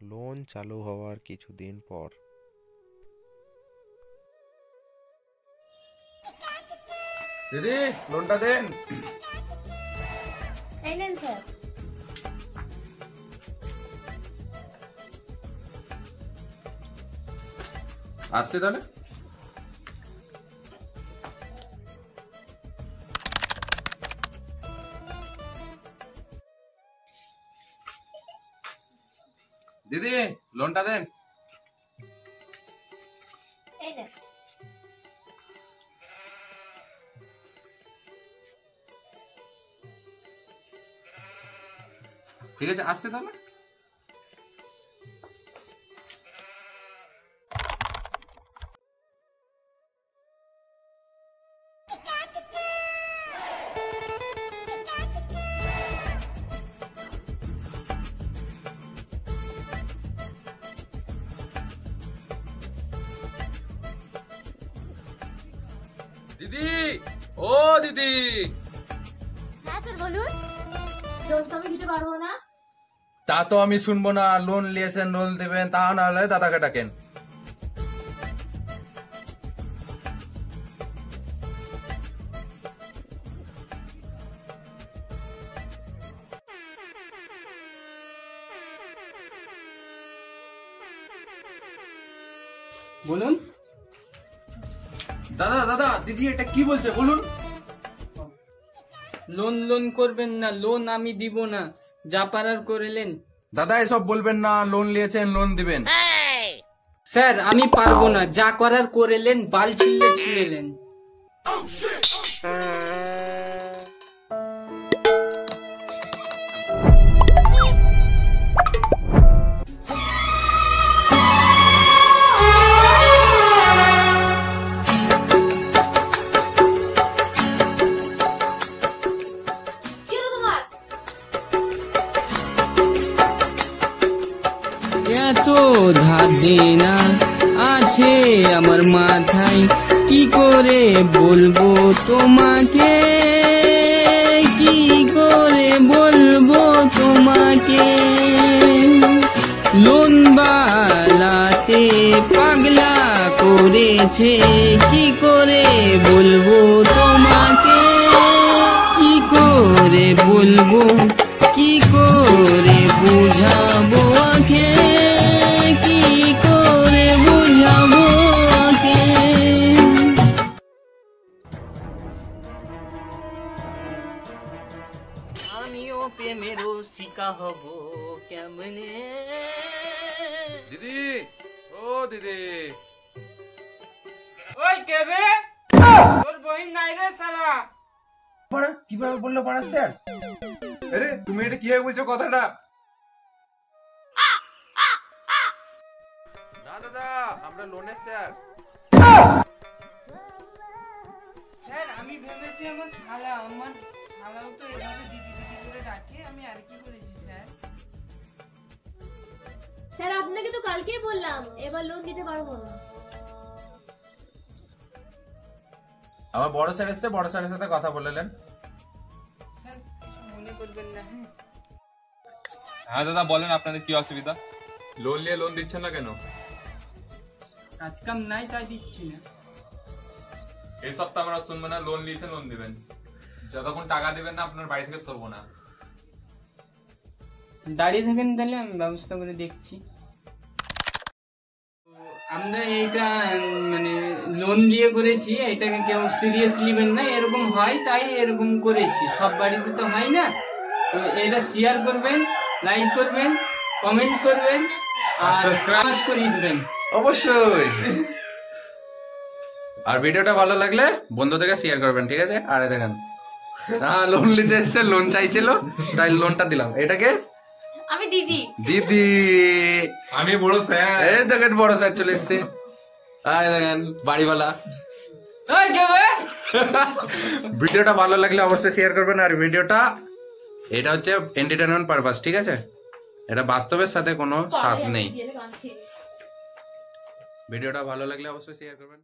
Loan চালু হওয়ার কিছুদিন পর। দিদি লোনটা দেন। এই নেন স্যার। আসছে তাহলে। দিদি লোনটা দেন। এই নেন। ঠিক আছে আসছে তাহলে। দিদি ও দিদি। হ্যাঁ স্যার বলুন। দোষ আমি দিতে পারবো না। তা তো আমি শুনবো না। লোন নিয়েছেন লোন দেবেন, তা না হলে দাদাকে ডাকেন। বলুন। দাদা দাদা দিদি এটা কি বলছে বলুন। লোন লোন করবেন না, লোন আমি দিব না, যা পারার করেলেন। দাদা এসব বলবেন না, লোন নিয়েছেন লোন দিবেন। স্যার আমি পারবো না, যা করার করেলেন, বাল ছিঁড়লে ছিঁড়েলেন। এত ধার দেনা আছে আমার মাথায়, কি করে বলবো তোমাকে, কি করে বলবো তোমাকে। লোন বালাতে পাগলা করেছে, কি করে বলবো তোমাকে, কি করে বলবো, কি করে বুঝাবো আঁকে, কি করে বুঝাবো আঁকে। আমিও প্রেমেরও শিকা হব কেমনে। দিদি ও দিদি। ওই কেবে তোর বহিন নাই রে শালা। কিভাবে বললো পাড়া স্যার? আরে তুমি এটা কিভাবে বলছো কথাটা? না দাদা আমরা লোনের স্যার। স্যার আমি ভেবেছি আমার শালাও তো এভাবে দিদি দিদি করে ডাকে, আমি আর কি করেছি স্যার। স্যার আপনাকে তো কালকেই বললাম এবার লোন দিতে পারবো না। আমার বড় স্যার এসছে, বড় স্যারের সাথে কথা বললেন। স্যার কিছু মনে করবেন না। হ্যাঁ দাদা বলেন আপনাদের কি অসুবিধা? লোন নিয়ে লোন দিচ্ছেন না কেন? কাজ কাম নাই তাই দিচ্ছি না। এই সপ্তাহ আমরা শুনবো না, লোন নিয়েছেন লোন দিবেন। যতক্ষণ টাকা দিবেন না আপনার বাড়ি থেকে সরবো না। দাঁড়িয়ে থাকেন তাহলে আমি ব্যবস্থা করে দেখছি। আমরা এইটা মানে লোন দিয়ে করেছি, এটাকে কেউ সিরিয়াস নেবেন না, এরকম হয় তাই এরকম করেছি, সব বাড়িতে তো হয় না। তো এটা শেয়ার করবেন, লাইক করবেন, কমেন্ট করবেন আর সাবস্ক্রাইব করে দিবেন অবশ্যই। আর ভিডিওটা ভালো লাগলে বন্ধুদেরকে শেয়ার করবেন, ঠিক আছে? আর দেখেন লোন নিতে এসছে, লোন চাইছিল তাই লোনটা দিলাম। এটাকে আমি দিদি। দিদি আমি বড় স্যার। এই দেখেন বড় স্যার চলে এসছে। আর দেখেন বাড়িওয়ালা। ওই কেবে ভিডিওটা ভালো লাগলে অবশ্যই শেয়ার করবেন। আর ভিডিওটা এটা হচ্ছে এন্টারটেইনমেন্ট পারপাস, ঠিক আছে? এটা বাস্তবের সাথে কোনো সাথ নেই। ভিডিওটা ভালো লাগলে অবশ্যই শেয়ার করবেন।